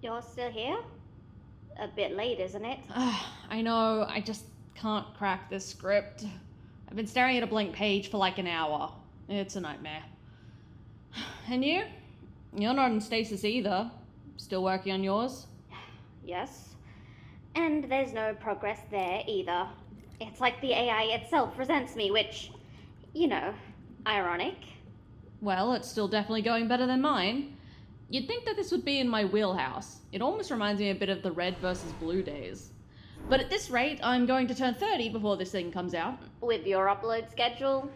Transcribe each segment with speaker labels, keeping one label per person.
Speaker 1: You're still here? A bit late, isn't it?
Speaker 2: I know, I just can't crack this script. I've been staring at a blank page for like an hour. It's a nightmare. And you? You're not in stasis either. Still working on yours?
Speaker 1: Yes. And there's no progress there either. It's like the AI itself resents me, which, you know, ironic.
Speaker 2: Well, it's still definitely going better than mine. You'd think that this would be in my wheelhouse. It almost reminds me a bit of the red versus blue days. But at this rate, I'm going to turn 30 before this thing comes out.
Speaker 1: With your upload schedule?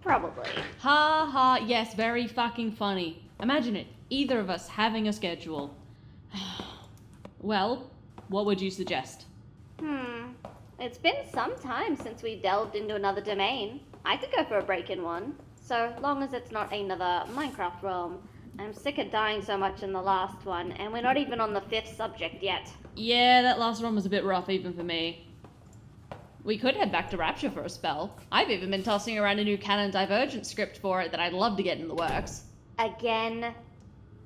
Speaker 1: Probably.
Speaker 2: Ha ha, yes, very fucking funny. Imagine it, either of us having a schedule. Well, what would you suggest?
Speaker 1: It's been some time since we delved into another domain. I could go for a break in one, so long as it's not another Minecraft realm. I'm sick of dying so much in the last one, and we're not even on the 5th subject yet.
Speaker 2: Yeah, that last one was a bit rough even for me. We could head back to Rapture for a spell. I've even been tossing around a new canon Divergent script for it that I'd love to get in the works.
Speaker 1: Again?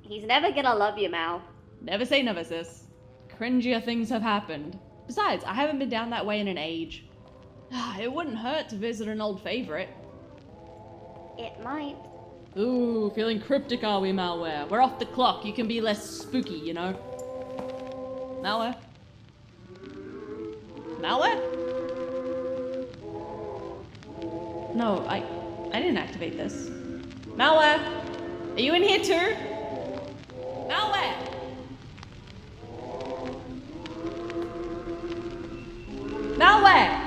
Speaker 1: He's never gonna love you, Mal.
Speaker 2: Never say never, sis. Cringier things have happened. Besides, I haven't been down that way in an age. It wouldn't hurt to visit an old favorite.
Speaker 1: It might.
Speaker 2: Ooh, feeling cryptic are we, Malware? We're off the clock, you can be less spooky, you know? Malware? Malware? No, I didn't activate this. Malware? Are you in here too? Malware! Malware!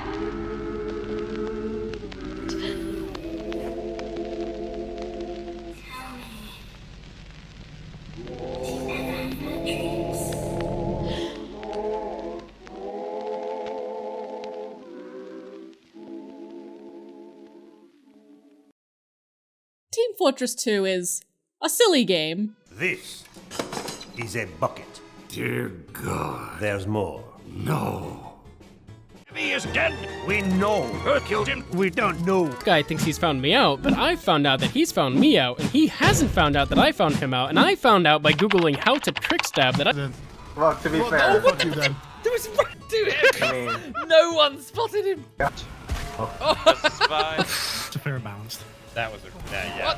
Speaker 2: Team Fortress 2 is a silly game.
Speaker 3: This is a bucket.
Speaker 4: Dear God.
Speaker 3: There's more.
Speaker 4: No.
Speaker 3: He is dead. We know who killed him. We don't know.
Speaker 5: This guy thinks he's found me out, but I found out that he's found me out, and he hasn't found out that I found him out, and I found out by Googling how to trick stab that I—
Speaker 6: Well, to be fair,
Speaker 7: Fuck you then.
Speaker 8: There was dude,
Speaker 6: I mean,
Speaker 8: no one spotted him.
Speaker 7: That's
Speaker 8: Fine.
Speaker 7: a fair balance.
Speaker 9: That was yeah.
Speaker 8: What?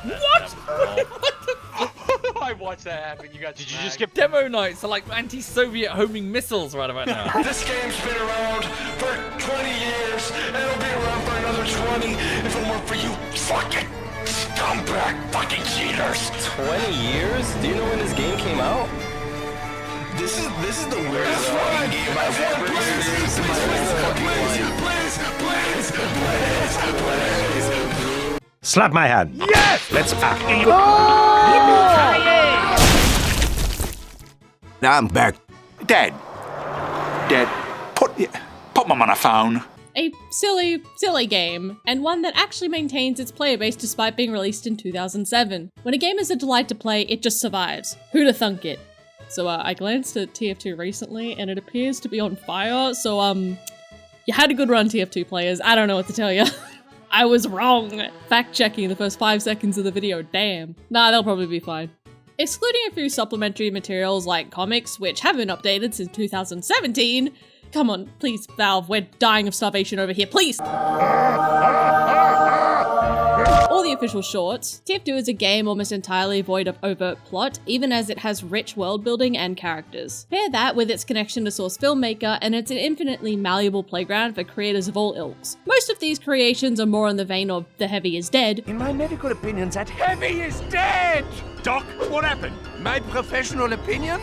Speaker 9: I watched that happen. You got.
Speaker 8: Did you just get demo nights for like anti-Soviet homing missiles right about now?
Speaker 4: This game's been around for 20 years, and it'll be around for another 20 if it weren't for you fucking scumbag fucking cheaters.
Speaker 10: 20 years? Do you know when this game came out?
Speaker 4: This is the weirdest fucking game I've ever experienced in my whole fucking life. Please.
Speaker 3: Slap my hand.
Speaker 4: Yes!
Speaker 3: Let's act.
Speaker 4: Now I'm back. Dead. Put mum on a phone.
Speaker 2: A silly game, and one that actually maintains its player base despite being released in 2007. When a game is a delight to play, it just survives. Who'da thunk it? So I glanced at TF2 recently, and it appears to be on fire, so you had a good run, TF2 players. I don't know what to tell you. I was wrong. Fact-checking the first 5 seconds of the video, damn. Nah, they'll probably be fine. Excluding a few supplementary materials like comics, which haven't been updated since 2017. Come on, please, Valve, we're dying of starvation over here, please! Or the official shorts, TF2 is a game almost entirely void of overt plot, even as it has rich world building and characters. Pair that with its connection to Source Filmmaker, and it's an infinitely malleable playground for creators of all ilks. Most of these creations are more in the vein of The Heavy is Dead.
Speaker 3: In my medical opinion, that heavy is dead. Doc, what happened?
Speaker 4: My professional opinion?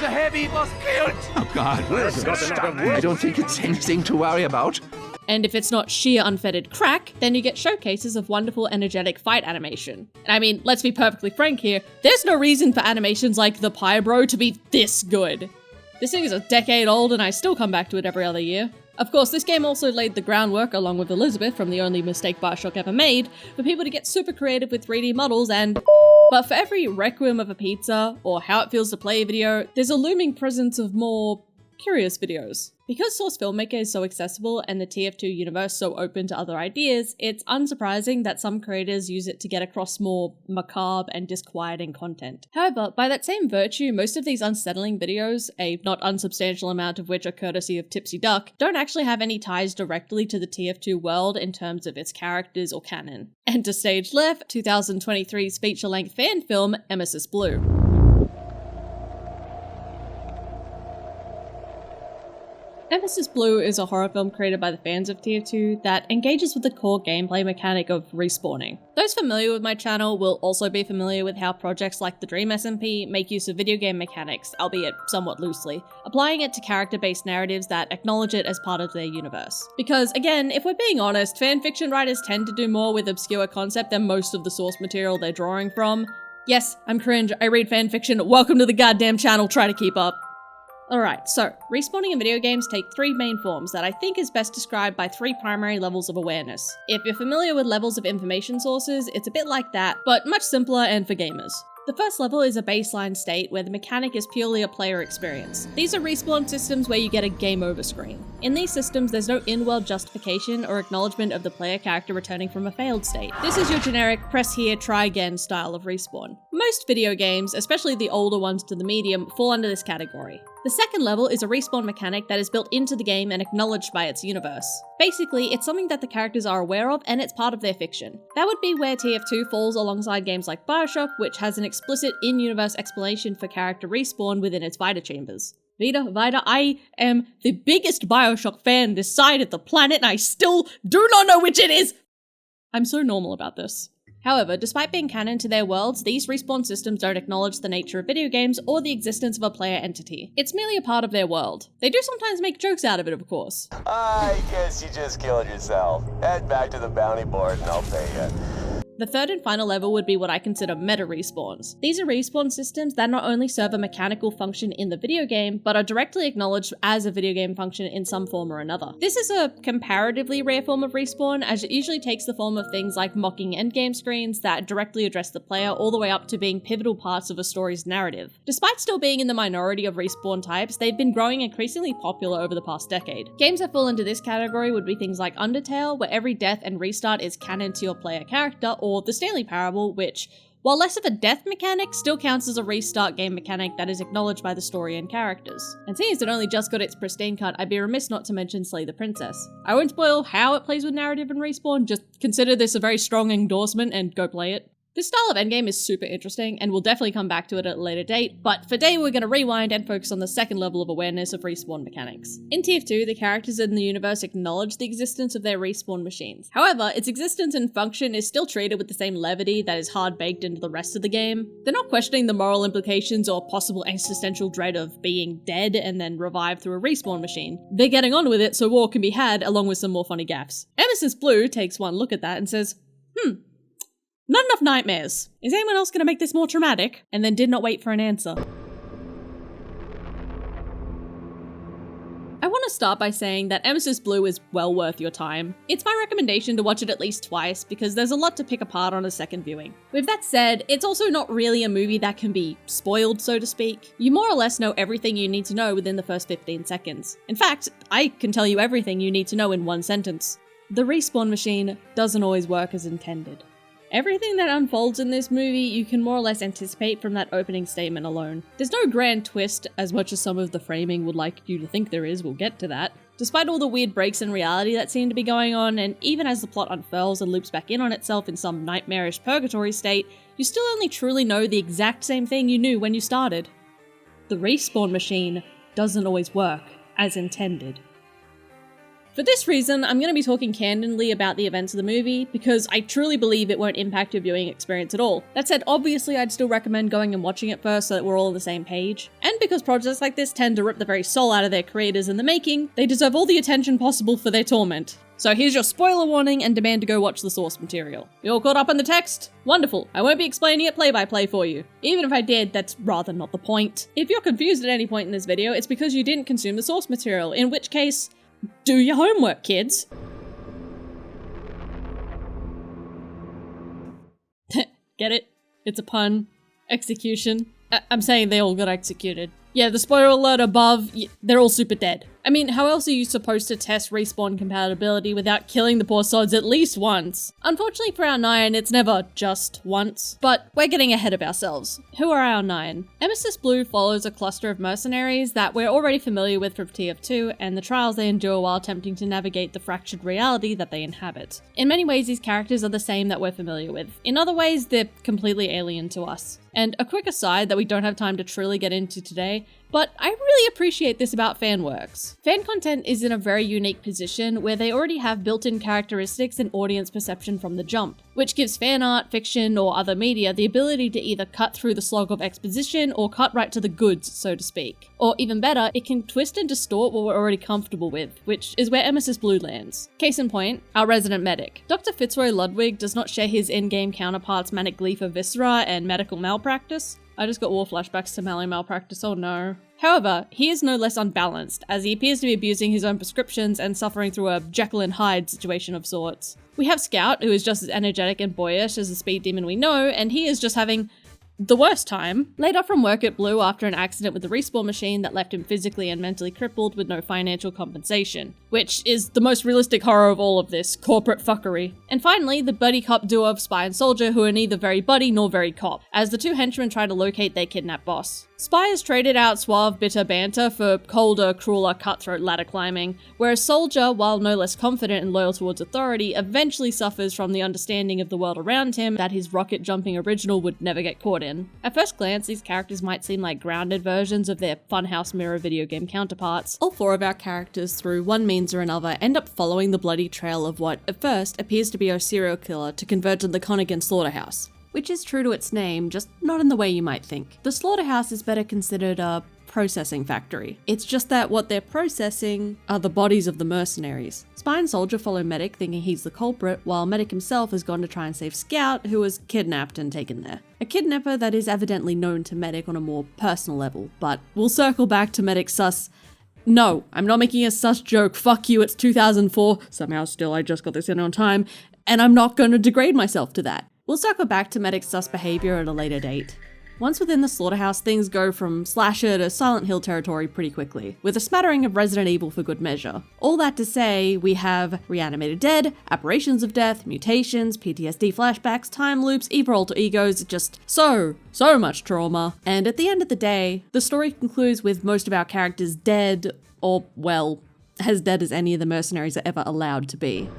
Speaker 3: The heavy was killed.
Speaker 4: Oh God, I don't think it's anything to worry about.
Speaker 2: And if it's not sheer unfettered crack, then you get showcases of wonderful energetic fight animation. And I mean, let's be perfectly frank here, there's no reason for animations like the Pyro to be this good. This thing is a decade old and I still come back to it every other year. Of course, this game also laid the groundwork, along with Elizabeth from the only mistake Bioshock ever made, for people to get super creative with 3D models and... But for every Requiem of a Pizza, or How It Feels to Play video, there's a looming presence of more curious videos. Because Source Filmmaker is so accessible and the TF2 universe so open to other ideas, it's unsurprising that some creators use it to get across more macabre and disquieting content. However, by that same virtue, most of these unsettling videos, a not unsubstantial amount of which are courtesy of Tipsy Duck, don't actually have any ties directly to the TF2 world in terms of its characters or canon. Enter stage left, 2023's feature-length fan film, Emesis Blue. Emesis Blue is a horror film created by the fans of TF2 that engages with the core gameplay mechanic of respawning. Those familiar with my channel will also be familiar with how projects like the Dream SMP make use of video game mechanics, albeit somewhat loosely, applying it to character-based narratives that acknowledge it as part of their universe. Because, again, if we're being honest, fanfiction writers tend to do more with obscure concept than most of the source material they're drawing from. Yes, I'm cringe, I read fanfiction, welcome to the goddamn channel, try to keep up. Alright, so, respawning in video games take three main forms that I think is best described by three primary levels of awareness. If you're familiar with levels of information sources, it's a bit like that, but much simpler and for gamers. The first level is a baseline state where the mechanic is purely a player experience. These are respawn systems where you get a game over screen. In these systems, there's no in-world justification or acknowledgement of the player character returning from a failed state. This is your generic press here, try again style of respawn. Most video games, especially the older ones to the medium, fall under this category. The second level is a respawn mechanic that is built into the game and acknowledged by its universe. Basically, it's something that the characters are aware of and it's part of their fiction. That would be where TF2 falls alongside games like Bioshock, which has an explicit in-universe explanation for character respawn within its Vita chambers. Vita, I am the biggest Bioshock fan this side of the planet and I still do not know which it is! I'm so normal about this. However, despite being canon to their worlds, these respawn systems don't acknowledge the nature of video games or the existence of a player entity. It's merely a part of their world. They do sometimes make jokes out of it, of course.
Speaker 10: I guess you just killed yourself. Head back to the bounty board and I'll pay you.
Speaker 2: The third and final level would be what I consider meta respawns. These are respawn systems that not only serve a mechanical function in the video game, but are directly acknowledged as a video game function in some form or another. This is a comparatively rare form of respawn, as it usually takes the form of things like mocking endgame screens that directly address the player all the way up to being pivotal parts of a story's narrative. Despite still being in the minority of respawn types, they've been growing increasingly popular over the past decade. Games that fall into this category would be things like Undertale, where every death and restart is canon to your player character, or the Stanley Parable, which, while less of a death mechanic, still counts as a restart game mechanic that is acknowledged by the story and characters. And seeing as it only just got its pristine cut, I'd be remiss not to mention Slay the Princess. I won't spoil how it plays with narrative and respawn, just consider this a very strong endorsement and go play it. This style of endgame is super interesting, and we'll definitely come back to it at a later date, but for today we're going to rewind and focus on the second level of awareness of respawn mechanics. In TF2, the characters in the universe acknowledge the existence of their respawn machines. However, its existence and function is still treated with the same levity that is hard-baked into the rest of the game. They're not questioning the moral implications or possible existential dread of being dead and then revived through a respawn machine. They're getting on with it so war can be had, along with some more funny gaffes. Emesis Blue takes one look at that and says, not enough nightmares. Is anyone else going to make this more traumatic? And then did not wait for an answer. I want to start by saying that Emesis Blue is well worth your time. It's my recommendation to watch it at least twice because there's a lot to pick apart on a second viewing. With that said, it's also not really a movie that can be spoiled, so to speak. You more or less know everything you need to know within the first 15 seconds. In fact, I can tell you everything you need to know in one sentence. The respawn machine doesn't always work as intended. Everything that unfolds in this movie you can more or less anticipate from that opening statement alone. There's no grand twist, as much as some of the framing would like you to think there is, we'll get to that. Despite all the weird breaks in reality that seem to be going on, and even as the plot unfurls and loops back in on itself in some nightmarish purgatory state, you still only truly know the exact same thing you knew when you started. The respawn machine doesn't always work as intended. For this reason, I'm going to be talking candidly about the events of the movie, because I truly believe it won't impact your viewing experience at all. That said, obviously I'd still recommend going and watching it first so that we're all on the same page. And because projects like this tend to rip the very soul out of their creators in the making, they deserve all the attention possible for their torment. So here's your spoiler warning and demand to go watch the source material. You all caught up on the text? Wonderful, I won't be explaining it play by play for you. Even if I did, that's rather not the point. If you're confused at any point in this video, it's because you didn't consume the source material, in which case, do your homework, kids! Get it? It's a pun. Execution. I'm saying they all got executed. Yeah, the spoiler alert above, they're all super dead. I mean, how else are you supposed to test respawn compatibility without killing the poor sods at least once? Unfortunately for our 9, it's never just once. But we're getting ahead of ourselves. Who are our 9? Emesis Blue follows a cluster of mercenaries that we're already familiar with from TF2 and the trials they endure while attempting to navigate the fractured reality that they inhabit. In many ways, these characters are the same that we're familiar with. In other ways, they're completely alien to us. And a quick aside that we don't have time to truly get into today, but I really appreciate this about fanworks. Fan content is in a very unique position where they already have built-in characteristics and audience perception from the jump, which gives fan art, fiction, or other media the ability to either cut through the slog of exposition or cut right to the goods, so to speak. Or even better, it can twist and distort what we're already comfortable with, which is where Emesis Blue lands. Case in point, our resident medic. Dr. Fitzroy Ludwig does not share his in-game counterparts' manic glee for viscera and medical malpractice. I just got war flashbacks to Mali-Malpractice, oh no. However, he is no less unbalanced, as he appears to be abusing his own prescriptions and suffering through a Jekyll and Hyde situation of sorts. We have Scout, who is just as energetic and boyish as the speed demon we know, and he is just having the worst time. Laid off from work at Blue after an accident with the respawn machine that left him physically and mentally crippled with no financial compensation, which is the most realistic horror of all of this, corporate fuckery. And finally, the buddy cop duo of Spy and Soldier, who are neither very buddy nor very cop, as the two henchmen try to locate their kidnapped boss. Spy has traded out suave, bitter banter for colder, crueler, cutthroat ladder climbing, whereas Soldier, while no less confident and loyal towards authority, eventually suffers from the understanding of the world around him that his rocket-jumping original would never get caught in. At first glance, these characters might seem like grounded versions of their funhouse mirror video game counterparts. All 4 of our characters, through one means or another, end up following the bloody trail of what, at first, appears to be a serial killer to converge on the Connigan slaughterhouse. Which is true to its name, just not in the way you might think. The slaughterhouse is better considered a processing factory. It's just that what they're processing are the bodies of the mercenaries. Spy and Soldier follow Medic thinking he's the culprit, while Medic himself has gone to try and save Scout, who was kidnapped and taken there. A kidnapper that is evidently known to Medic on a more personal level, but we'll circle back to Medic's sus. No, I'm not making a sus joke, fuck you, it's 2004, somehow still I just got this in on time, and I'm not going to degrade myself to that. We'll circle back to Medic's sus behaviour at a later date. Once within the slaughterhouse, things go from slasher to Silent Hill territory pretty quickly, with a smattering of Resident Evil for good measure. All that to say, we have reanimated dead, apparitions of death, mutations, PTSD flashbacks, time loops, evil alter egos, just so much trauma. And at the end of the day, the story concludes with most of our characters dead, or, well, as dead as any of the mercenaries are ever allowed to be.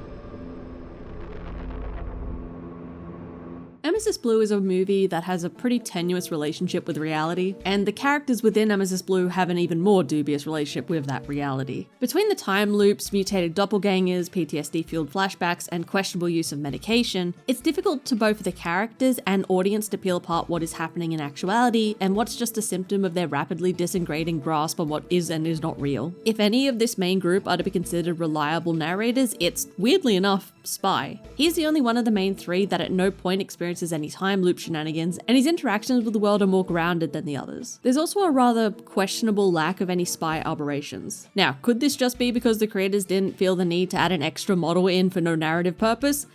Speaker 2: Emesis Blue is a movie that has a pretty tenuous relationship with reality, and the characters within Emesis Blue have an even more dubious relationship with that reality. Between the time loops, mutated doppelgangers, PTSD-fueled flashbacks, and questionable use of medication, it's difficult to both the characters and audience to peel apart what is happening in actuality and what's just a symptom of their rapidly disintegrating grasp on what is and is not real. If any of this main group are to be considered reliable narrators, it's, weirdly enough, Spy. He's the only one of the main 3 that at no point experiences any time loop shenanigans, and his interactions with the world are more grounded than the others. There's also a rather questionable lack of any spy aberrations. Now, could this just be because the creators didn't feel the need to add an extra model in for no narrative purpose?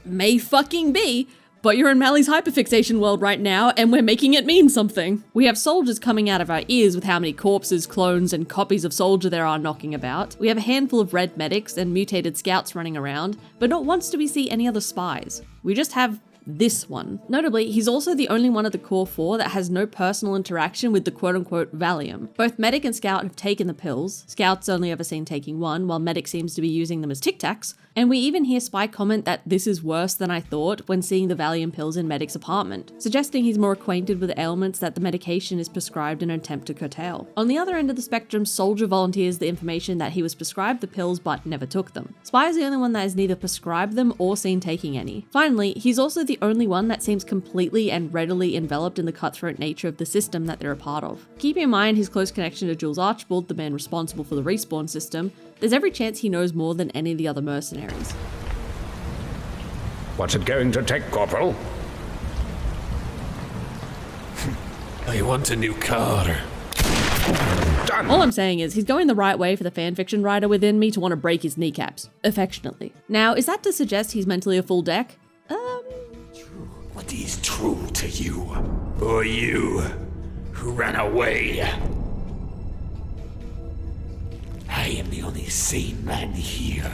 Speaker 2: May fucking be, but you're in Mali's hyperfixation world right now, and we're making it mean something. We have soldiers coming out of our ears with how many corpses, clones, and copies of Soldier there are knocking about. We have a handful of red medics and mutated scouts running around, but not once do we see any other spies. We just have this one. Notably, he's also the only one of the core 4 that has no personal interaction with the quote-unquote Valium. Both Medic and Scout have taken the pills. Scout's only ever seen taking one, while Medic seems to be using them as Tic Tacs. And we even hear Spy comment that this is worse than I thought when seeing the Valium pills in Medic's apartment, suggesting he's more acquainted with the ailments that the medication is prescribed in an attempt to curtail. On the other end of the spectrum, Soldier volunteers the information that he was prescribed the pills but never took them. Spy is the only one that has neither prescribed them or seen taking any. Finally, he's also the only one that seems completely and readily enveloped in the cutthroat nature of the system that they're a part of. Keeping in mind his close connection to Jules Archibald, the man responsible for the respawn system, there's every chance he knows more than any of the other mercenaries.
Speaker 3: What's it going to take, Corporal?
Speaker 4: I want a new car.
Speaker 3: Done!
Speaker 2: All I'm saying is, he's going the right way for the fanfiction writer within me to want to break his kneecaps. Affectionately. Now, is that to suggest he's mentally a full deck?
Speaker 4: What is true to you? Or you who ran away?
Speaker 3: I am the only sane man here.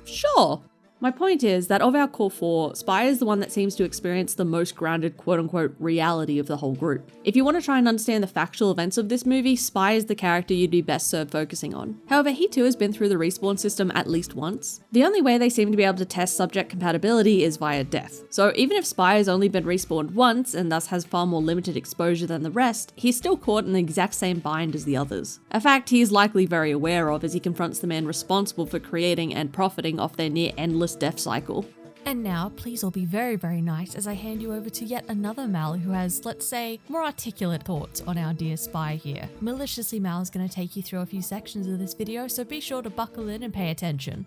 Speaker 2: Sure. My point is that of our core four, Spy is the one that seems to experience the most grounded quote-unquote reality of the whole group. If you want to try and understand the factual events of this movie, Spy is the character you'd be best served focusing on. However, he too has been through the respawn system at least once. The only way they seem to be able to test subject compatibility is via death. So even if Spy has only been respawned once and thus has far more limited exposure than the rest, he's still caught in the exact same bind as the others. A fact he is likely very aware of as he confronts the man responsible for creating and profiting off their near endless death cycle.
Speaker 7: And now, please all be very, very nice as I hand you over to yet another Mal who has, let's say, more articulate thoughts on our dear Spy here. Maliciously Mal is going to take you through a few sections of this video, so be sure to buckle in and pay attention.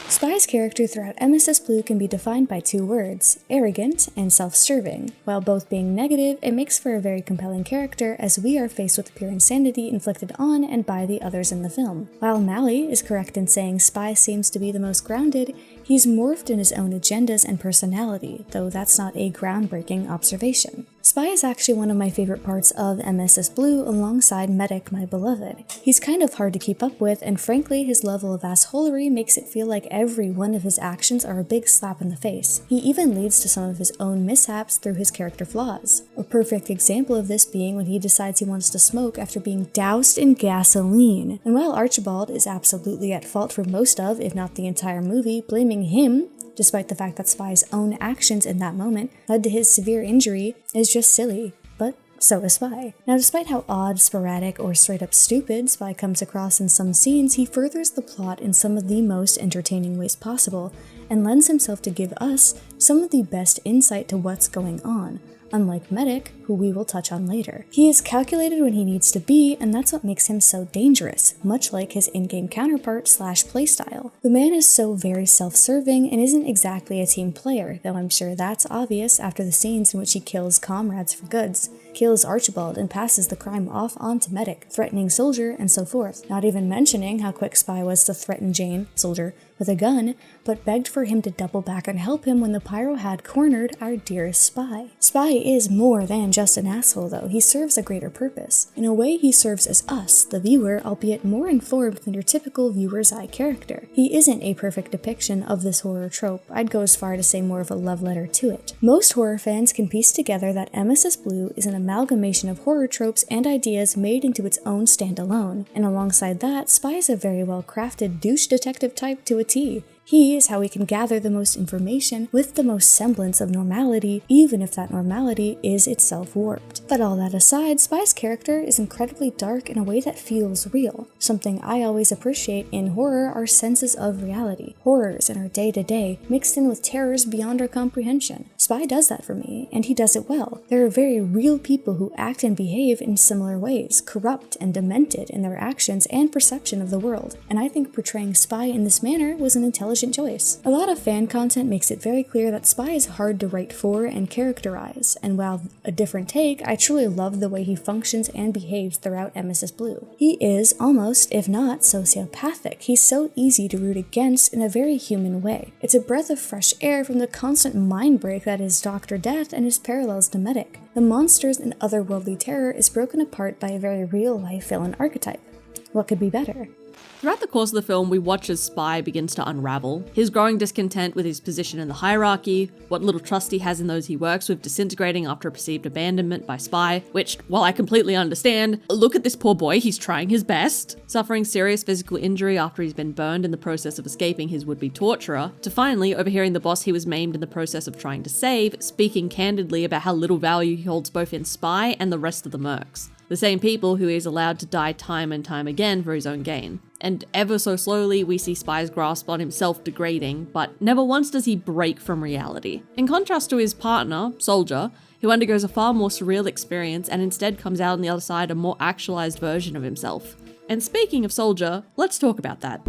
Speaker 11: Spy's character throughout Emesis Blue can be defined by two words, arrogant and self-serving. While both being negative, it makes for a very compelling character as we are faced with pure insanity inflicted on and by the others in the film. While Mali is correct in saying Spy seems to be the most grounded, he's morphed in his own agendas and personality, though that's not a groundbreaking observation. Spy is actually one of my favorite parts of Emesis Blue alongside Medic, my beloved. He's kind of hard to keep up with, and frankly his level of assholery makes it feel like every one of his actions are a big slap in the face. He even leads to some of his own mishaps through his character flaws. A perfect example of this being when he decides he wants to smoke after being doused in gasoline. And while Archibald is absolutely at fault for most of, if not the entire movie, blaming him, despite the fact that Spy's own actions in that moment led to his severe injury, is just silly. But so is Spy. Now, despite how odd, sporadic, or straight up stupid Spy comes across in some scenes, he furthers the plot in some of the most entertaining ways possible, and lends himself to give us some of the best insight to what's going on, unlike Medic, who we will touch on later. He is calculated when he needs to be, and that's what makes him so dangerous, much like his in-game counterpart / playstyle. The man is so very self-serving and isn't exactly a team player, though I'm sure that's obvious after the scenes in which he kills comrades for goods, kills Archibald and passes the crime off onto Medic, threatening Soldier, and so forth. Not even mentioning how quick Spy was to threaten Jane, Soldier, with a gun, but begged for him to double back and help him when the pyro had cornered our dearest Spy. Spy is more than just an asshole though, he serves a greater purpose. In a way he serves as us, the viewer, albeit more informed than your typical viewer's eye character. He isn't a perfect depiction of this horror trope, I'd go as far to say more of a love letter to it. Most horror fans can piece together that Emesis Blue is an amalgamation of horror tropes and ideas made into its own standalone, and alongside that, Spy is a very well crafted douche detective type to a T. He is how we can gather the most information with the most semblance of normality, even if that normality is itself warped. But all that aside, Spy's character is incredibly dark in a way that feels real. Something I always appreciate in horror are senses of reality. Horrors in our day-to-day, mixed in with terrors beyond our comprehension. Spy does that for me, and he does it well. There are very real people who act and behave in similar ways, corrupt and demented in their actions and perception of the world, and I think portraying Spy in this manner was an intelligent choice. A lot of fan content makes it very clear that Spy is hard to write for and characterize, and while a different take, I truly love the way he functions and behaves throughout Emesis Blue. He is almost, if not, sociopathic. He's so easy to root against in a very human way. It's a breath of fresh air from the constant mind break that is Dr. Death and his parallels to Medic. The monsters and otherworldly terror is broken apart by a very real-life villain archetype. What could be better?
Speaker 2: Throughout the course of the film, we watch as Spy begins to unravel. His growing discontent with his position in the hierarchy, what little trust he has in those he works with disintegrating after a perceived abandonment by Spy, which, while I completely understand, look at this poor boy, he's trying his best, suffering serious physical injury after he's been burned in the process of escaping his would-be torturer, to finally overhearing the boss he was maimed in the process of trying to save, speaking candidly about how little value he holds both in Spy and the rest of the mercs. The same people who he is allowed to die time and time again for his own gain. And ever so slowly, we see Spy's grasp on himself degrading, but never once does he break from reality. In contrast to his partner, Soldier, who undergoes a far more surreal experience and instead comes out on the other side a more actualized version of himself. And speaking of Soldier, let's talk about that.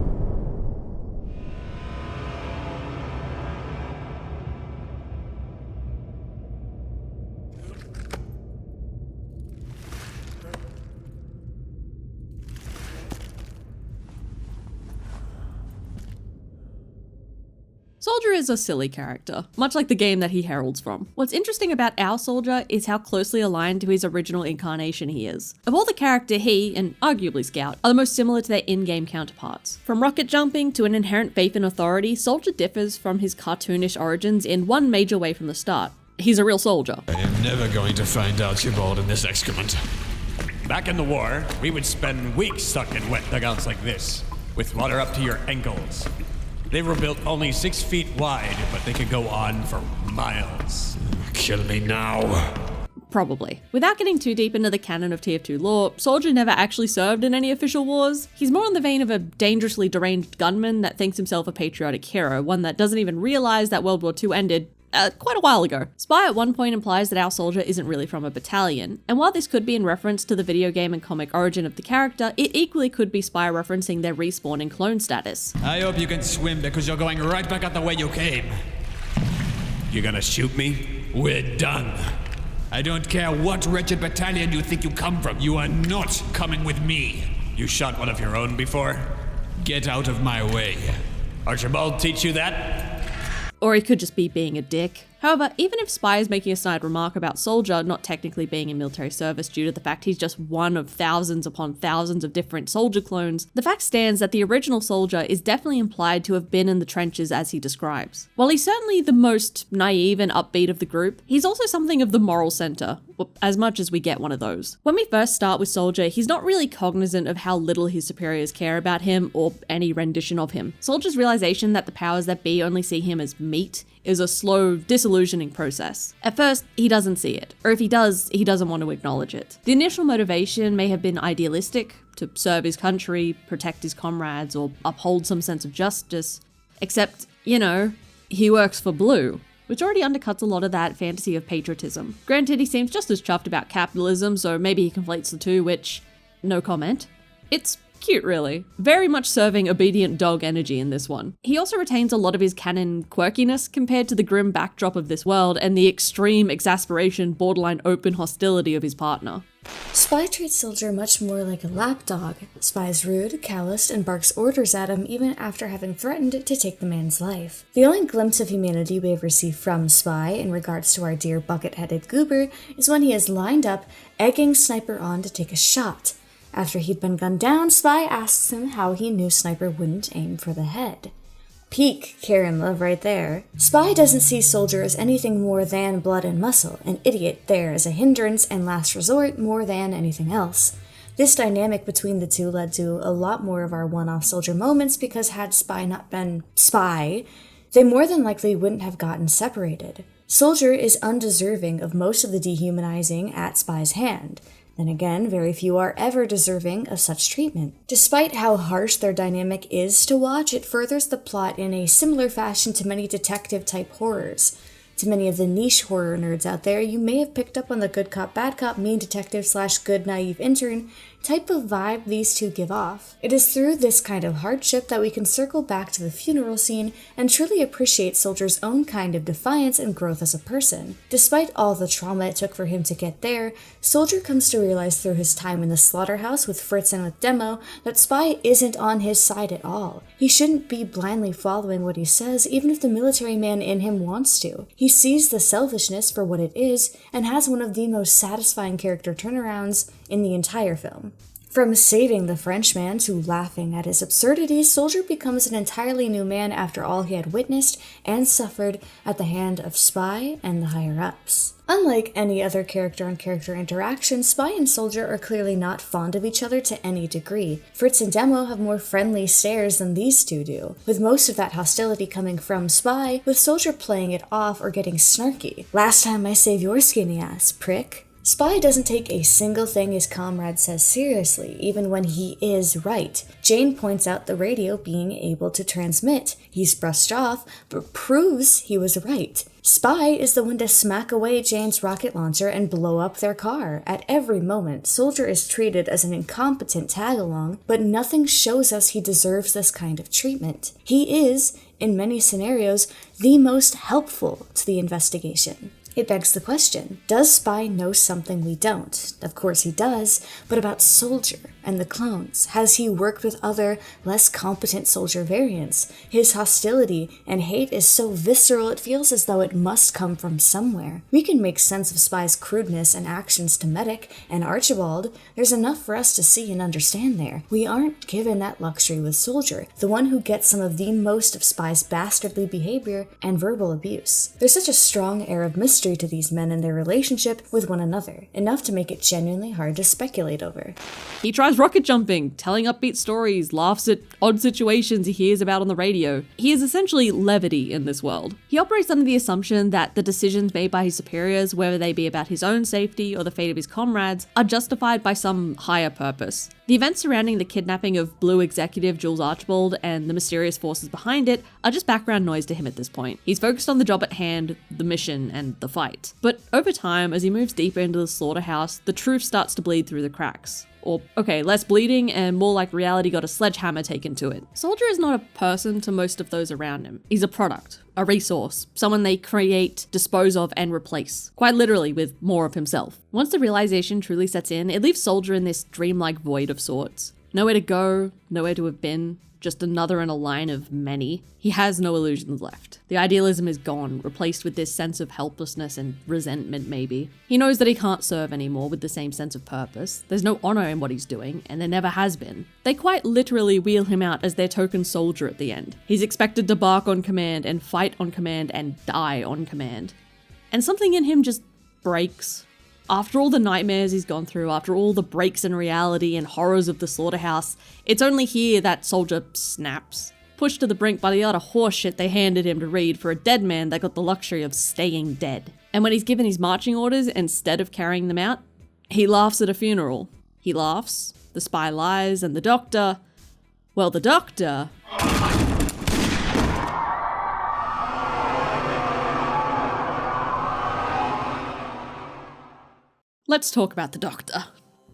Speaker 2: Soldier is a silly character, much like the game that he heralds from. What's interesting about our Soldier is how closely aligned to his original incarnation he is. Of all the character, he, and arguably Scout, are the most similar to their in-game counterparts. From rocket jumping to an inherent faith in authority, Soldier differs from his cartoonish origins in one major way from the start. He's a real soldier.
Speaker 3: I am never going to find Archibald in this excrement. Back in the war, we would spend weeks stuck in wet dugouts like this, with water up to your ankles. They were built only 6 feet wide, but they could go on for miles. Kill me now.
Speaker 2: Probably. Without getting too deep into the canon of TF2 lore, Soldier never actually served in any official wars. He's more in the vein of a dangerously deranged gunman that thinks himself a patriotic hero, one that doesn't even realize that World War II ended quite a while ago. Spy at one point implies that our Soldier isn't really from a battalion, and while this could be in reference to the video game and comic origin of the character, it equally could be Spy referencing their respawn in clone status.
Speaker 3: I hope you can swim because you're going right back out the way you came. You gonna shoot me? We're done. I don't care what wretched battalion you think you come from, you are not coming with me. You shot one of your own before? Get out of my way. Archibald teach you that?
Speaker 2: Or he could just be being a dick. However, even if Spy is making a snide remark about Soldier not technically being in military service due to the fact he's just one of thousands upon thousands of different Soldier clones, the fact stands that the original Soldier is definitely implied to have been in the trenches as he describes. While he's certainly the most naive and upbeat of the group, he's also something of the moral center, as much as we get one of those. When we first start with Soldier, he's not really cognizant of how little his superiors care about him or any rendition of him. Soldier's realization that the powers that be only see him as meat is a slow, disillusioning process. At first, he doesn't see it, or if he does, he doesn't want to acknowledge it. The initial motivation may have been idealistic, to serve his country, protect his comrades, or uphold some sense of justice, except, he works for Blue, which already undercuts a lot of that fantasy of patriotism. Granted, he seems just as chuffed about capitalism, so maybe he conflates the two, which, no comment. It's cute, really. Very much serving obedient dog energy in this one. He also retains a lot of his canon quirkiness compared to the grim backdrop of this world and the extreme exasperation, borderline open hostility of his partner.
Speaker 11: Spy treats Soldier much more like a lapdog. Spy's rude, calloused, and barks orders at him even after having threatened to take the man's life. The only glimpse of humanity we have received from Spy in regards to our dear bucket-headed goober is when he is lined up, egging Sniper on to take a shot. After he'd been gunned down, Spy asks him how he knew Sniper wouldn't aim for the head. Peak Karen love right there. Spy doesn't see Soldier as anything more than blood and muscle, an idiot there as a hindrance and last resort more than anything else. This dynamic between the two led to a lot more of our one-off Soldier moments because had Spy not been Spy, they more than likely wouldn't have gotten separated. Soldier is undeserving of most of the dehumanizing at Spy's hand. Then again, very few are ever deserving of such treatment. Despite how harsh their dynamic is to watch, it furthers the plot in a similar fashion to many detective-type horrors. To many of the niche horror nerds out there, you may have picked up on the good cop, bad cop, mean detective / good naive intern type of vibe these two give off. It is through this kind of hardship that we can circle back to the funeral scene and truly appreciate Soldier's own kind of defiance and growth as a person. Despite all the trauma it took for him to get there, Soldier comes to realize through his time in the slaughterhouse with Fritz and with Demo that Spy isn't on his side at all. He shouldn't be blindly following what he says even if the military man in him wants to. He sees the selfishness for what it is and has one of the most satisfying character turnarounds in the entire film. From saving the Frenchman to laughing at his absurdities, Soldier becomes an entirely new man after all he had witnessed and suffered at the hand of Spy and the higher-ups. Unlike any other character-on-character interaction, Spy and Soldier are clearly not fond of each other to any degree. Fritz and Demo have more friendly stares than these two do, with most of that hostility coming from Spy, with Soldier playing it off or getting snarky. "Last time I saved your skinny ass, prick." Spy doesn't take a single thing his comrade says seriously, even when he is right. Jane points out the radio being able to transmit. He's brushed off, but proves he was right. Spy is the one to smack away Jane's rocket launcher and blow up their car. At every moment, Soldier is treated as an incompetent tag-along, but nothing shows us he deserves this kind of treatment. He is, in many scenarios, the most helpful to the investigation. It begs the question, does Spy know something we don't? Of course he does, but about Soldier and the clones. Has he worked with other, less competent Soldier variants? His hostility and hate is so visceral it feels as though it must come from somewhere. We can make sense of Spy's crudeness and actions to Medic and Archibald. There's enough for us to see and understand there. We aren't given that luxury with Soldier, the one who gets some of the most of Spy's bastardly behavior and verbal abuse. There's such a strong air of mystery to these men and their relationship with one another, enough to make it genuinely hard to speculate over.
Speaker 2: He tries rocket jumping, telling upbeat stories, laughs at odd situations he hears about on the radio. He is essentially levity in this world. He operates under the assumption that the decisions made by his superiors, whether they be about his own safety or the fate of his comrades, are justified by some higher purpose. The events surrounding the kidnapping of Blue executive Jules Archibald and the mysterious forces behind it are just background noise to him at this point. He's focused on the job at hand, the mission, and the fight. But over time, as he moves deeper into the slaughterhouse, the truth starts to bleed through the cracks. Or, okay, less bleeding and more like reality got a sledgehammer taken to it. Soldier is not a person to most of those around him. He's a product, a resource, someone they create, dispose of, and replace. Quite literally with more of himself. Once the realization truly sets in, it leaves Soldier in this dreamlike void of sorts. Nowhere to go, nowhere to have been, just another in a line of many. He has no illusions left. The idealism is gone, replaced with this sense of helplessness and resentment maybe. He knows that he can't serve anymore with the same sense of purpose. There's no honor in what he's doing, and there never has been. They quite literally wheel him out as their token soldier at the end. He's expected to bark on command and fight on command and die on command. And something in him just breaks. After all the nightmares he's gone through, after all the breaks in reality and horrors of the slaughterhouse, it's only here that Soldier snaps. Pushed to the brink by the utter horseshit they handed him to read for a dead man that got the luxury of staying dead. And when he's given his marching orders instead of carrying them out, he laughs at a funeral. He laughs, the spy lies, and the doctor... well, the doctor... Let's talk about the doctor.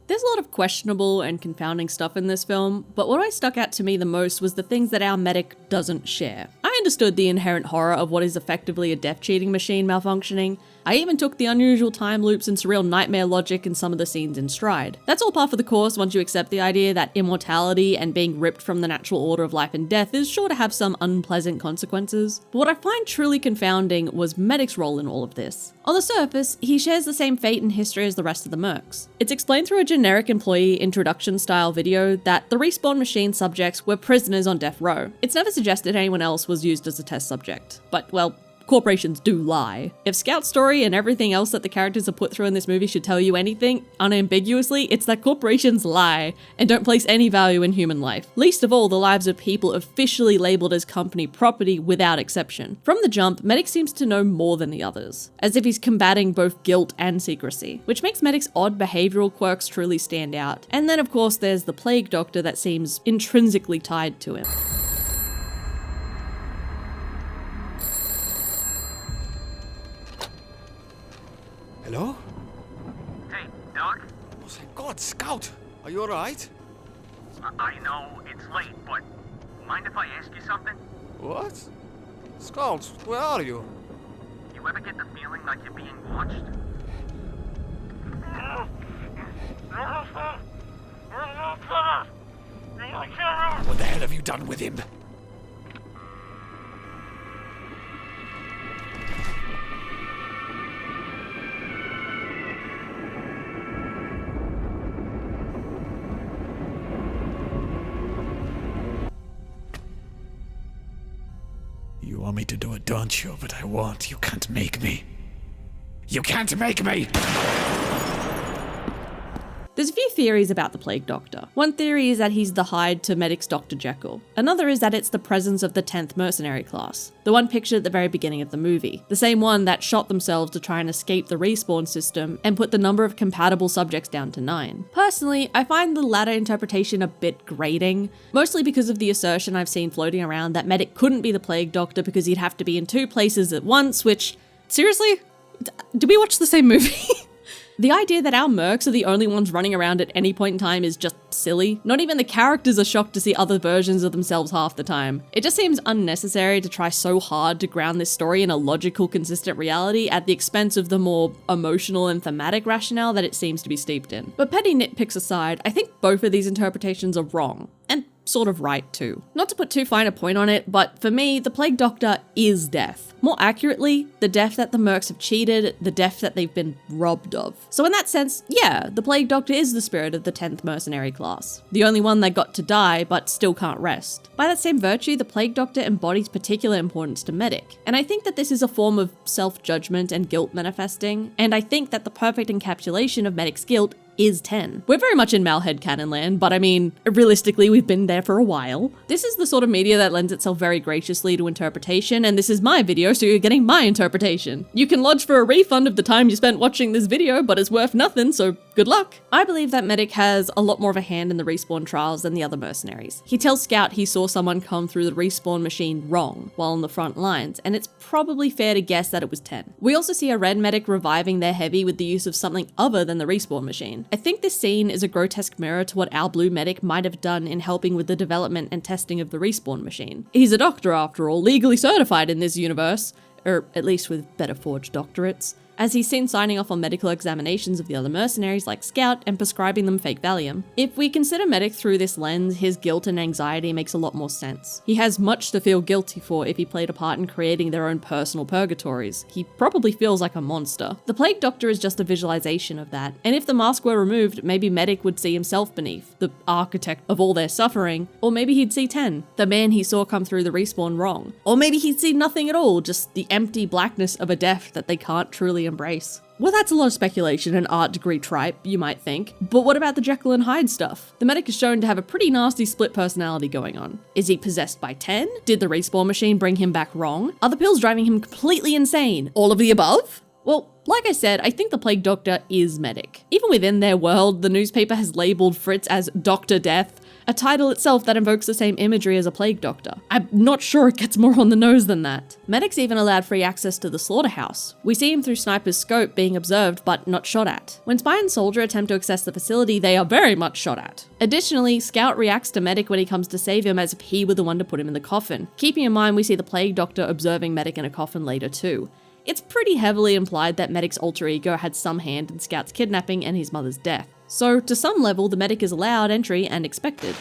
Speaker 2: There's a lot of questionable and confounding stuff in this film, but what always stuck out to me the most was the things that our medic doesn't share. I understood the inherent horror of what is effectively a death cheating machine malfunctioning. I even took the unusual time loops and surreal nightmare logic in some of the scenes in stride. That's all par for the course once you accept the idea that immortality and being ripped from the natural order of life and death is sure to have some unpleasant consequences. But what I find truly confounding was Medic's role in all of this. On the surface, he shares the same fate and history as the rest of the mercs. It's explained through a generic employee introduction style video that the respawn machine subjects were prisoners on death row. It's never suggested anyone else was used as a test subject. But, well, corporations do lie. If Scout's story and everything else that the characters are put through in this movie should tell you anything, unambiguously, it's that corporations lie and don't place any value in human life. Least of all, the lives of people officially labeled as company property without exception. From the jump, Medic seems to know more than the others, as if he's combating both guilt and secrecy, which makes Medic's odd behavioral quirks truly stand out. And then of course there's the Plague Doctor that seems intrinsically tied to him.
Speaker 3: Hello?
Speaker 12: Hey, Doc?
Speaker 3: Oh, thank God, Scout! Are you alright?
Speaker 12: I know it's late, but mind if I ask you something?
Speaker 3: What? Scout, where are you?
Speaker 12: You ever get the feeling like you're being watched?
Speaker 3: What the hell have you done with him? You want me to do it, don't you? But I won't. You can't make me. You can't make me!
Speaker 2: There's a few theories about the Plague Doctor. One theory is that he's the hide to Medic's Dr. Jekyll. Another is that it's the presence of the 10th mercenary class, the one pictured at the very beginning of the movie, the same one that shot themselves to try and escape the respawn system and put the number of compatible subjects down to 9. Personally, I find the latter interpretation a bit grating, mostly because of the assertion I've seen floating around that Medic couldn't be the Plague Doctor because he'd have to be in 2 places at once, which, seriously? Did we watch the same movie? The idea that our mercs are the only ones running around at any point in time is just silly. Not even the characters are shocked to see other versions of themselves half the time. It just seems unnecessary to try so hard to ground this story in a logical, consistent reality at the expense of the more emotional and thematic rationale that it seems to be steeped in. But petty nitpicks aside, I think both of these interpretations are wrong. And sort of right too. Not to put too fine a point on it, but for me, the Plague Doctor is death. More accurately, the death that the mercs have cheated, the death that they've been robbed of. So in that sense, yeah, the Plague Doctor is the spirit of the 10th mercenary class. The only one that got to die, but still can't rest. By that same virtue, the Plague Doctor embodies particular importance to Medic. And I think that this is a form of self-judgment and guilt manifesting, and I think that the perfect encapsulation of Medic's guilt is 10. We're very much in Mal headcanon land, but I mean, realistically, we've been there for a while. This is the sort of media that lends itself very graciously to interpretation, and this is my video, so you're getting my interpretation. You can lodge for a refund of the time you spent watching this video, but it's worth nothing, so good luck. I believe that Medic has a lot more of a hand in the respawn trials than the other mercenaries. He tells Scout he saw someone come through the respawn machine wrong while on the front lines, and it's probably fair to guess that it was 10. We also see a red medic reviving their heavy with the use of something other than the respawn machine. I think this scene is a grotesque mirror to what our blue medic might have done in helping with the development and testing of the respawn machine. He's a doctor after all, legally certified in this universe, or at least with better forged doctorates, as he's seen signing off on medical examinations of the other mercenaries like Scout and prescribing them fake Valium. If we consider Medic through this lens, his guilt and anxiety makes a lot more sense. He has much to feel guilty for if he played a part in creating their own personal purgatories. He probably feels like a monster. The Plague Doctor is just a visualization of that, and if the mask were removed, maybe Medic would see himself beneath, the architect of all their suffering, or maybe he'd see 10, the man he saw come through the respawn wrong. Or maybe he'd see nothing at all, just the empty blackness of a death that they can't truly embrace. Well, that's a lot of speculation and art degree tripe, you might think. But what about the Jekyll and Hyde stuff? The medic is shown to have a pretty nasty split personality going on. Is he possessed by 10? Did the respawn machine bring him back wrong? Are the pills driving him completely insane? All of the above? Well, like I said, I think the Plague Doctor is Medic. Even within their world, the newspaper has labelled Fritz as Dr. Death, a title itself that invokes the same imagery as a Plague Doctor. I'm not sure it gets more on the nose than that. Medic's even allowed free access to the slaughterhouse. We see him through Sniper's scope being observed but not shot at. When Spy and Soldier attempt to access the facility, they are very much shot at. Additionally, Scout reacts to Medic when he comes to save him as if he were the one to put him in the coffin. Keeping in mind we see the Plague Doctor observing Medic in a coffin later too. It's pretty heavily implied that Medic's alter ego had some hand in Scout's kidnapping and his mother's death. So to some level, the Medic is allowed entry and expected.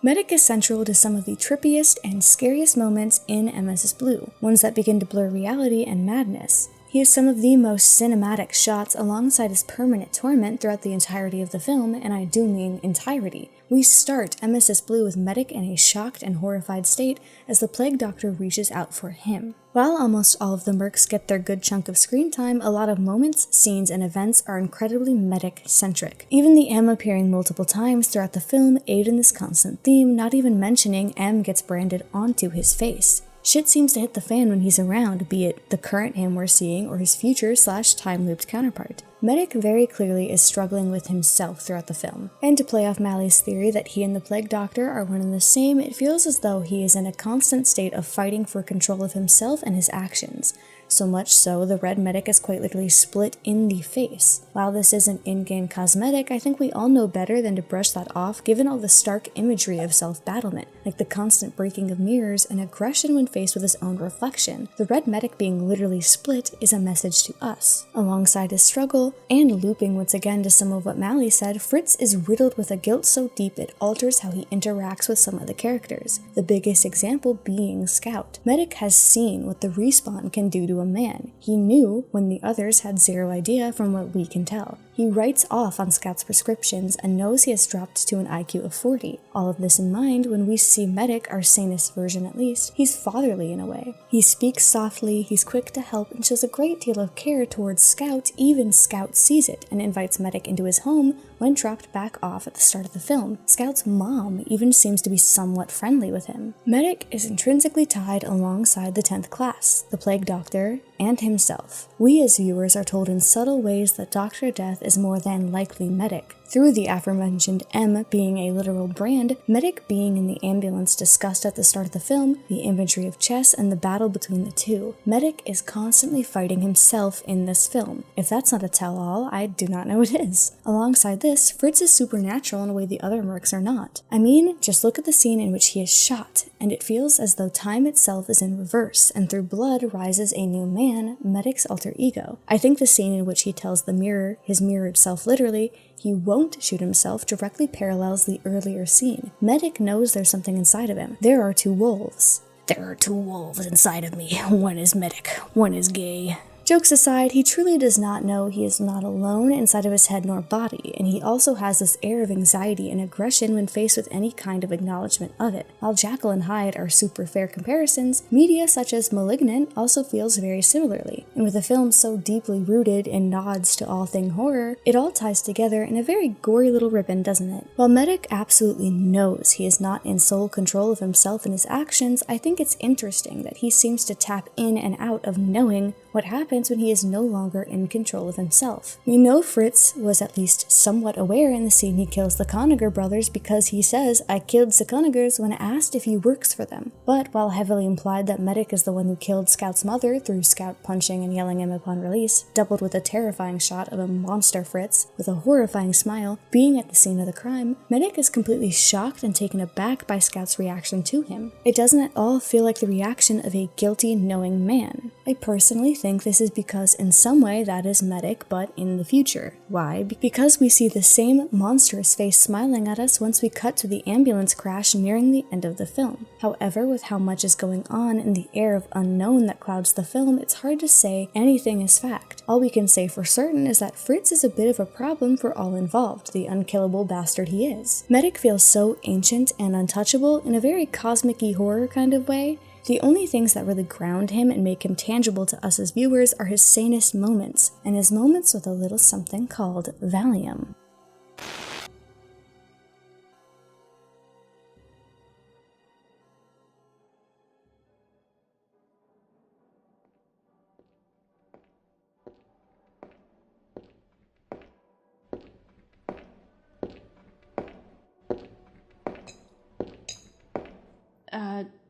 Speaker 11: Medic is central to some of the trippiest and scariest moments in Emesis Blue, ones that begin to blur reality and madness. He has some of the most cinematic shots alongside his permanent torment throughout the entirety of the film, and I do mean entirety. We start Emesis Blue with Medic in a shocked and horrified state as the Plague Doctor reaches out for him. While almost all of the mercs get their good chunk of screen time, a lot of moments, scenes, and events are incredibly Medic-centric. Even the M appearing multiple times throughout the film aid in this constant theme, not even mentioning M gets branded onto his face. Shit seems to hit the fan when he's around, be it the current him we're seeing or his future/time-looped counterpart. Medic very clearly is struggling with himself throughout the film. And to play off Mali's theory that he and the Plague Doctor are one and the same, it feels as though he is in a constant state of fighting for control of himself and his actions. So much so, the red medic is quite literally split in the face. While this isn't in-game cosmetic, I think we all know better than to brush that off given all the stark imagery of self-battlement, like the constant breaking of mirrors and aggression when faced with his own reflection. The red medic being literally split is a message to us. Alongside his struggle, and looping once again to some of what Mali said, Fritz is riddled with a guilt so deep it alters how he interacts with some of the characters. The biggest example being Scout. Medic has seen what the respawn can do to a man. He knew when the others had zero idea from what we can tell. He writes off on Scout's prescriptions and knows he has dropped to an IQ of 40. All of this in mind, when we see Medic, our sanest version at least, he's fatherly in a way. He speaks softly, he's quick to help, and shows a great deal of care towards Scout. Even Scout sees it and invites Medic into his home when dropped back off at the start of the film. Scout's mom even seems to be somewhat friendly with him. Medic is intrinsically tied alongside the 10th class, the Plague Doctor, and himself. We as viewers are told in subtle ways that Dr. Death is more than likely Medic. Through the aforementioned M being a literal brand, Medic being in the ambulance discussed at the start of the film, the inventory of chess, and the battle between the two, Medic is constantly fighting himself in this film. If that's not a tell-all, I do not know what is. Alongside this, Fritz is supernatural in a way the other mercs are not. I mean, just look at the scene in which he is shot, and it feels as though time itself is in reverse, and through blood rises a new man, Medic's alter ego. I think the scene in which he tells the mirror, his mirrored self literally, he won't shoot himself directly parallels the earlier scene. Medic knows there's something inside of him. There are two wolves. There are two wolves inside of me. One is Medic, one is gay. Jokes aside, he truly does not know he is not alone inside of his head nor body, and he also has this air of anxiety and aggression when faced with any kind of acknowledgement of it. While Jekyll and Hyde are super fair comparisons, media such as Malignant also feels very similarly, and with a film so deeply rooted in nods to all thing horror, it all ties together in a very gory little ribbon, doesn't it? While Medic absolutely knows he is not in sole control of himself and his actions, I think it's interesting that he seems to tap in and out of knowing what happens when he is no longer in control of himself. We know Fritz was at least somewhat aware in the scene he kills the Conager brothers because he says, "I killed the Conagers" when asked if he works for them. But while heavily implied that Medic is the one who killed Scout's mother through Scout punching and yelling him upon release, doubled with a terrifying shot of a monster Fritz with a horrifying smile being at the scene of the crime, Medic is completely shocked and taken aback by Scout's reaction to him. It doesn't at all feel like the reaction of a guilty, knowing man. I personally think this is because in some way that is Medic, but in the future. Why? Because we see the same monstrous face smiling at us once we cut to the ambulance crash nearing the end of the film. However, with how much is going on and the air of unknown that clouds the film, it's hard to say anything is fact. All we can say for certain is that Fritz is a bit of a problem for all involved, the unkillable bastard he is. Medic feels so ancient and untouchable in a very cosmic-y horror kind of way. The only things that really ground him and make him tangible to us as viewers are his sanest moments, and his moments with a little something called Valium.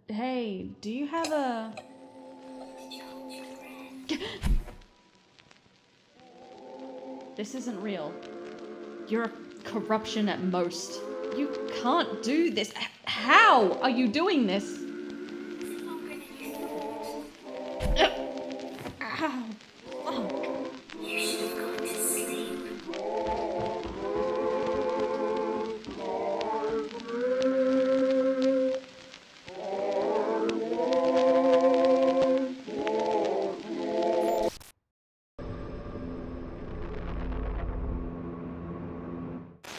Speaker 2: Hey, do you have a... This isn't real. You're a corruption at most. You can't do this. How are you doing this? Ow. Oh.
Speaker 13: You should have gone to sleep.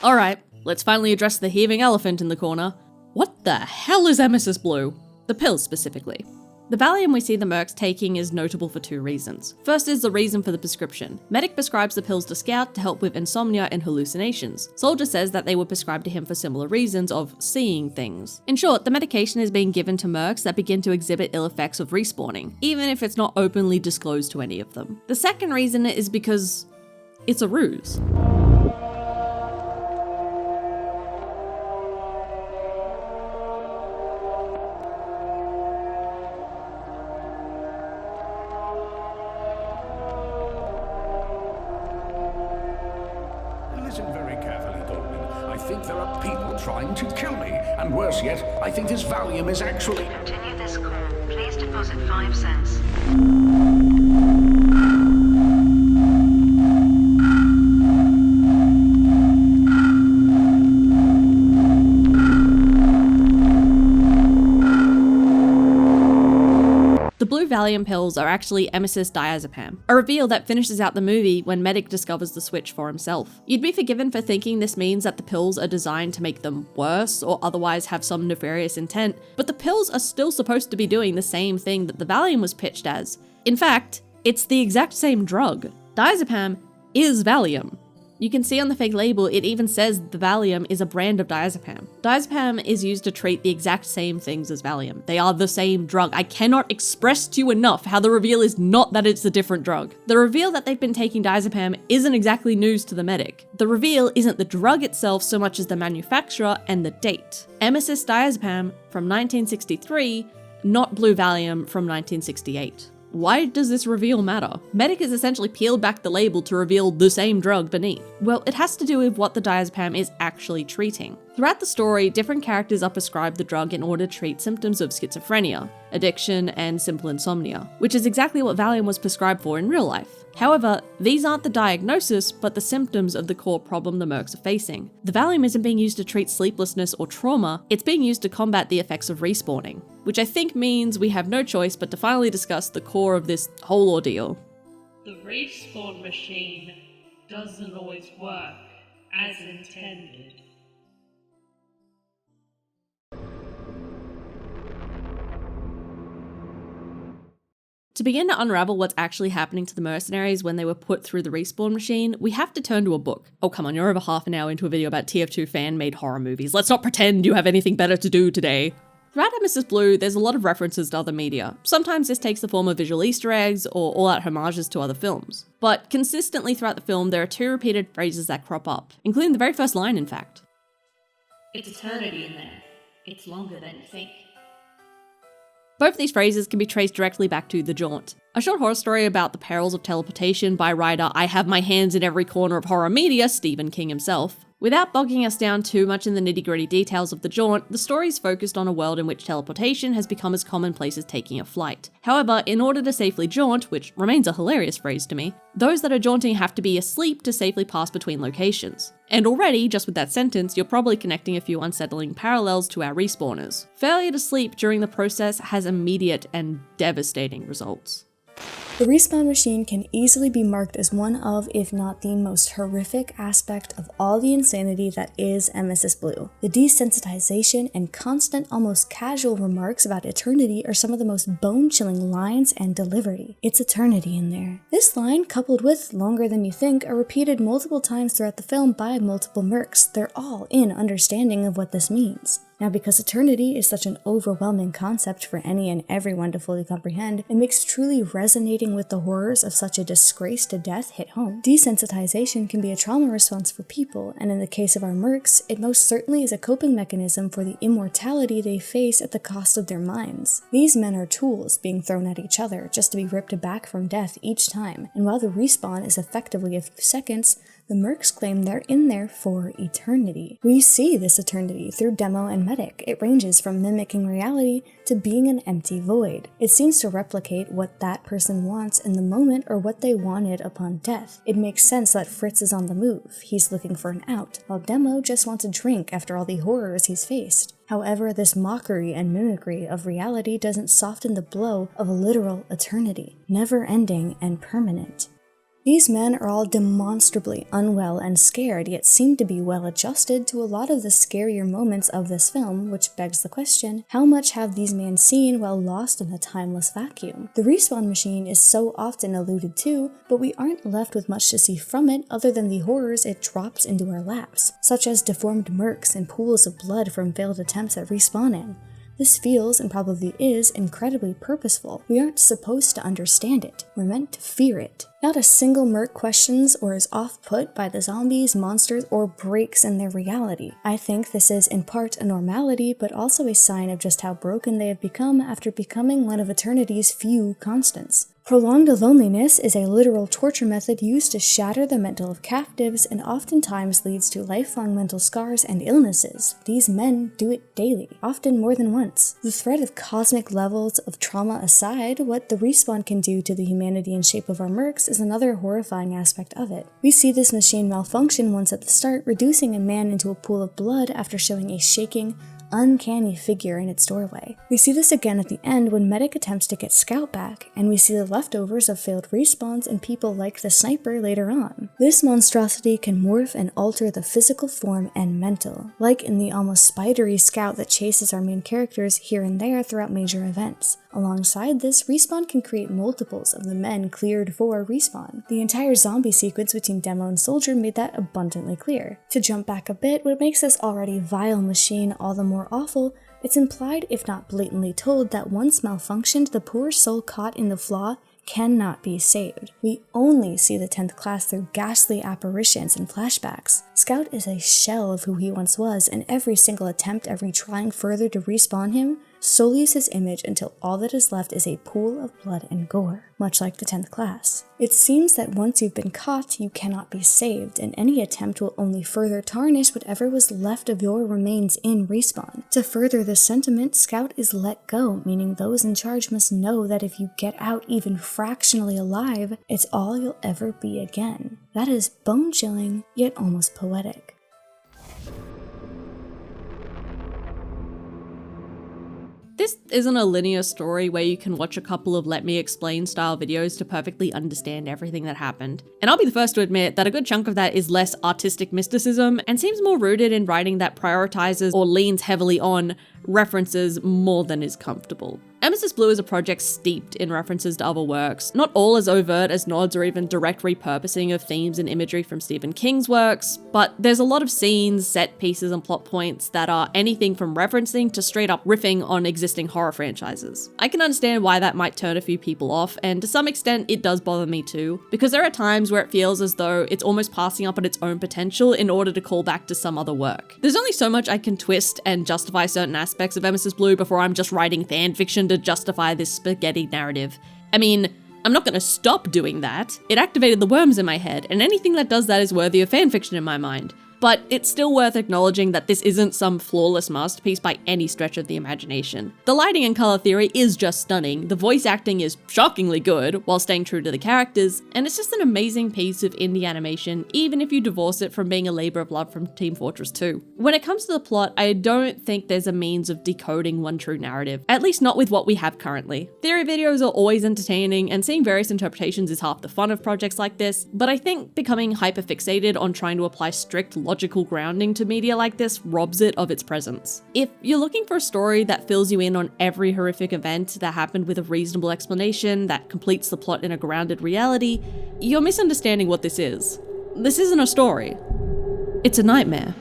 Speaker 2: Alright, let's finally address the heaving elephant in the corner. What the hell is Emesis Blue? The pills specifically. The Valium we see the mercs taking is notable for two reasons. First is the reason for the prescription. Medic prescribes the pills to Scout to help with insomnia and hallucinations. Soldier says that they were prescribed to him for similar reasons of seeing things. In short, the medication is being given to mercs that begin to exhibit ill effects of respawning, even if it's not openly disclosed to any of them. The second reason is because it's a ruse.
Speaker 14: Listen very carefully, Goldman. I think there are people trying to kill me. And worse yet, I think this Valium is actually...
Speaker 13: Continue this call. Please deposit 5 cents.
Speaker 2: The blue Valium pills are actually Emesis Diazepam, a reveal that finishes out the movie when Medic discovers the switch for himself. You'd be forgiven for thinking this means that the pills are designed to make them worse or otherwise have some nefarious intent, but the pills are still supposed to be doing the same thing that the Valium was pitched as. In fact, it's the exact same drug. Diazepam is Valium. You can see on the fake label it even says the Valium is a brand of diazepam. Diazepam is used to treat the exact same things as Valium. They are the same drug. I cannot express to you enough how the reveal is not that it's a different drug. The reveal that they've been taking diazepam isn't exactly news to the medic. The reveal isn't the drug itself so much as the manufacturer and the date. Emesis Diazepam from 1963, not Blue Valium from 1968. Why does this reveal matter? Medic has essentially peeled back the label to reveal the same drug beneath. Well, it has to do with what the diazepam is actually treating. Throughout the story, different characters are prescribed the drug in order to treat symptoms of schizophrenia, addiction, and simple insomnia, which is exactly what Valium was prescribed for in real life. However, these aren't the diagnosis, but the symptoms of the core problem the mercs are facing. The Valium isn't being used to treat sleeplessness or trauma, it's being used to combat the effects of respawning, which I think means we have no choice but to finally discuss the core of this whole ordeal.
Speaker 15: The respawn machine doesn't always work as intended.
Speaker 2: To begin to unravel what's actually happening to the mercenaries when they were put through the respawn machine, we have to turn to a book. Oh come on, you're over half an hour into a video about TF2 fan-made horror movies. Let's not pretend you have anything better to do today. Throughout Emesis Blue, there's a lot of references to other media. Sometimes this takes the form of visual Easter eggs or all-out homages to other films. But consistently throughout the film, there are two repeated phrases that crop up, including the very first line, in fact.
Speaker 15: It's eternity in there. It's longer than you think.
Speaker 2: Both of these phrases can be traced directly back to The Jaunt, a short horror story about the perils of teleportation by writer I have my hands in every corner of horror media, Stephen King himself. Without bogging us down too much in the nitty-gritty details of The Jaunt, the story is focused on a world in which teleportation has become as commonplace as taking a flight. However, in order to safely jaunt, which remains a hilarious phrase to me, those that are jaunting have to be asleep to safely pass between locations. And already, just with that sentence, you're probably connecting a few unsettling parallels to our respawners. Failure to sleep during the process has immediate and devastating results.
Speaker 11: The respawn machine can easily be marked as one of, if not the most horrific aspect of all the insanity that is Emesis Blue. The desensitization and constant, almost casual remarks about eternity are some of the most bone-chilling lines and delivery. It's eternity in there. This line, coupled with longer than you think, are repeated multiple times throughout the film by multiple mercs. They're all in understanding of what this means. Now, because eternity is such an overwhelming concept for any and everyone to fully comprehend, it makes truly resonating with the horrors of such a disgrace to death hit home. Desensitization can be a trauma response for people, and in the case of our mercs, it most certainly is a coping mechanism for the immortality they face at the cost of their minds. These men are tools being thrown at each other just to be ripped back from death each time, and while the respawn is effectively a few seconds, the mercs claim they're in there for eternity. We see this eternity through demo and medic. It ranges from mimicking reality to being an empty void. It seems to replicate what that person wants in the moment or what they wanted upon death. It makes sense that Fritz is on the move. He's looking for an out, while Demo just wants a drink after all the horrors he's faced. However, this mockery and mimicry of reality doesn't soften the blow of a literal eternity, never-ending and permanent. These men are all demonstrably unwell and scared, yet seem to be well adjusted to a lot of the scarier moments of this film, which begs the question, how much have these men seen while lost in a timeless vacuum? The respawn machine is so often alluded to, but we aren't left with much to see from it other than the horrors it drops into our laps, such as deformed mercs and pools of blood from failed attempts at respawning. This feels, and probably is, incredibly purposeful. We aren't supposed to understand it. We're meant to fear it. Not a single merc questions or is off-put by the zombies, monsters, or breaks in their reality. I think this is in part a normality, but also a sign of just how broken they have become after becoming one of eternity's few constants. Prolonged loneliness is a literal torture method used to shatter the mental of captives and oftentimes leads to lifelong mental scars and illnesses. These men do it daily, often more than once. The threat of cosmic levels of trauma aside, what the respawn can do to the humanity and shape of our mercs is another horrifying aspect of it. We see this machine malfunction once at the start, reducing a man into a pool of blood after showing a shaking, uncanny figure in its doorway. We see this again at the end when Medic attempts to get Scout back, and we see the leftovers of failed respawns and people like the sniper later on. This monstrosity can morph and alter the physical form and mental, like in the almost spidery Scout that chases our main characters here and there throughout major events. Alongside this, Respawn can create multiples of the men cleared for Respawn. The entire zombie sequence between Demo and Soldier made that abundantly clear. To jump back a bit, what makes this already vile machine all the more awful, it's implied, if not blatantly told, that once malfunctioned, the poor soul caught in the flaw cannot be saved. We only see the 10th class through ghastly apparitions and flashbacks. Scout is a shell of who he once was, and every single attempt, every trying further to respawn him, sullies his image until all that is left is a pool of blood and gore, much like the 10th class. It seems that once you've been caught, you cannot be saved, and any attempt will only further tarnish whatever was left of your remains in Respawn. To further this sentiment, Scout is let go, meaning those in charge must know that if you get out even fractionally alive, it's all you'll ever be again. That is bone-chilling, yet almost poetic.
Speaker 2: This isn't a linear story where you can watch a couple of Let Me Explain style videos to perfectly understand everything that happened. And I'll be the first to admit that a good chunk of that is less artistic mysticism and seems more rooted in writing that prioritizes or leans heavily on references more than is comfortable. Emesis Blue is a project steeped in references to other works, not all as overt as nods or even direct repurposing of themes and imagery from Stephen King's works, but there's a lot of scenes, set pieces, and plot points that are anything from referencing to straight up riffing on existing horror franchises. I can understand why that might turn a few people off, and to some extent it does bother me too, because there are times where it feels as though it's almost passing up on its own potential in order to call back to some other work. There's only so much I can twist and justify certain aspects of Emesis Blue before I'm just writing fanfiction to justify this spaghetti narrative. I mean, I'm not gonna stop doing that. It activated the worms in my head, and anything that does that is worthy of fanfiction in my mind. But it's still worth acknowledging that this isn't some flawless masterpiece by any stretch of the imagination. The lighting and color theory is just stunning, the voice acting is shockingly good while staying true to the characters, and it's just an amazing piece of indie animation, even if you divorce it from being a labor of love from Team Fortress 2. When it comes to the plot, I don't think there's a means of decoding one true narrative, at least not with what we have currently. Theory videos are always entertaining, and seeing various interpretations is half the fun of projects like this, but I think becoming hyper-fixated on trying to apply strict logical grounding to media like this robs it of its presence. If you're looking for a story that fills you in on every horrific event that happened with a reasonable explanation that completes the plot in a grounded reality, you're misunderstanding what this is. This isn't a story. It's a nightmare.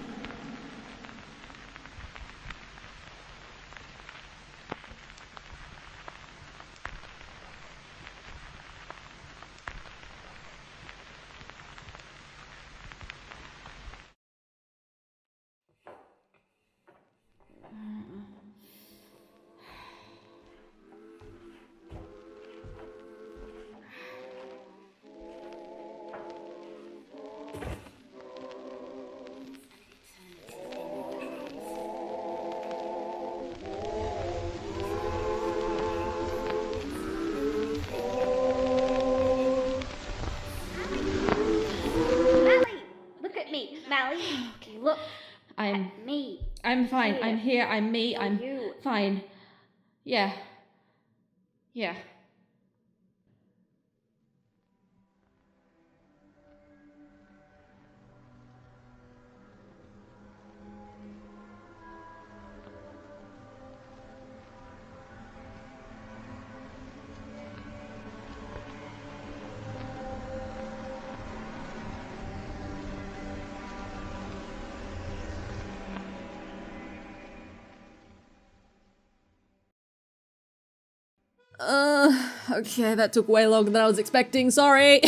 Speaker 1: Mally, look at me.
Speaker 2: I'm fine.
Speaker 1: Here.
Speaker 2: I'm here. I'm me. I'm
Speaker 1: you.
Speaker 2: fine. Yeah. Okay, that took way longer than I was expecting, sorry.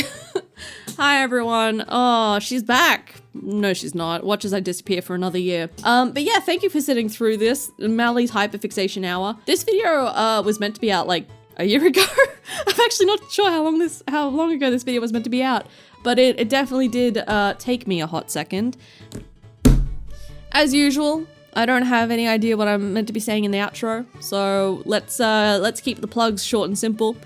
Speaker 2: Hi everyone. Oh, she's back. No, she's not. Watch as I disappear for another year. But yeah, thank you for sitting through this, Mali's Hyperfixation Hour. This video was meant to be out like a year ago. I'm actually not sure how long ago this video was meant to be out, but it definitely did take me a hot second. As usual, I don't have any idea what I'm meant to be saying in the outro, so let's keep the plugs short and simple.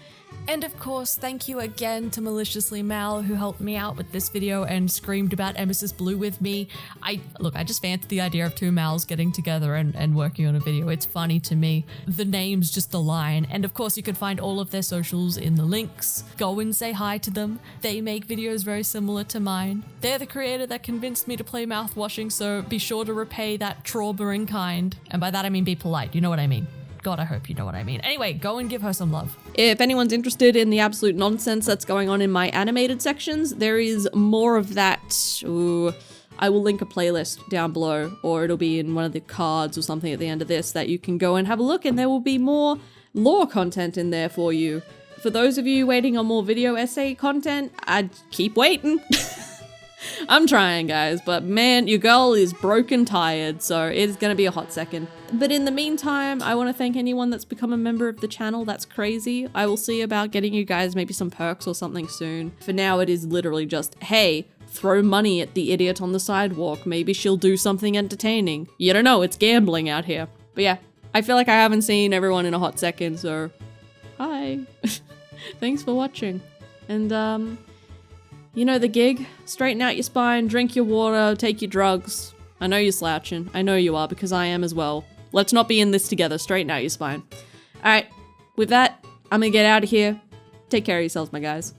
Speaker 7: And of course, thank you again to Maliciously Mal, who helped me out with this video and screamed about Emesis Blue with me. I just fancied the idea of two Mals getting together and working on a video. It's funny to me. The names just align. And of course, you can find all of their socials in the links. Go and say hi to them. They make videos very similar to mine. They're the creator that convinced me to play mouthwashing, so be sure to repay that trauma in kind. And by that I mean be polite, you know what I mean. God, I hope you know what I mean. Anyway, go and give her some love.
Speaker 2: If anyone's interested in the absolute nonsense that's going on in my animated sections, there is more of that. Ooh, I will link a playlist down below, or it'll be in one of the cards or something at the end of this that you can go and have a look, and there will be more lore content in there for you. For those of you waiting on more video essay content, I'd keep waiting. I'm trying, guys, but man, your girl is broken tired, so it's gonna be a hot second. But in the meantime, I want to thank anyone that's become a member of the channel. That's crazy. I will see about getting you guys maybe some perks or something soon. For now, it is literally just, hey, throw money at the idiot on the sidewalk. Maybe she'll do something entertaining. You don't know, it's gambling out here. But yeah, I feel like I haven't seen everyone in a hot second, so hi. Thanks for watching. And you know the gig. Straighten out your spine, drink your water, take your drugs. I know you're slouching. I know you are, because I am as well. Let's not be in this together. Straighten out your spine. Alright, with that, I'm gonna get out of here. Take care of yourselves, my guys.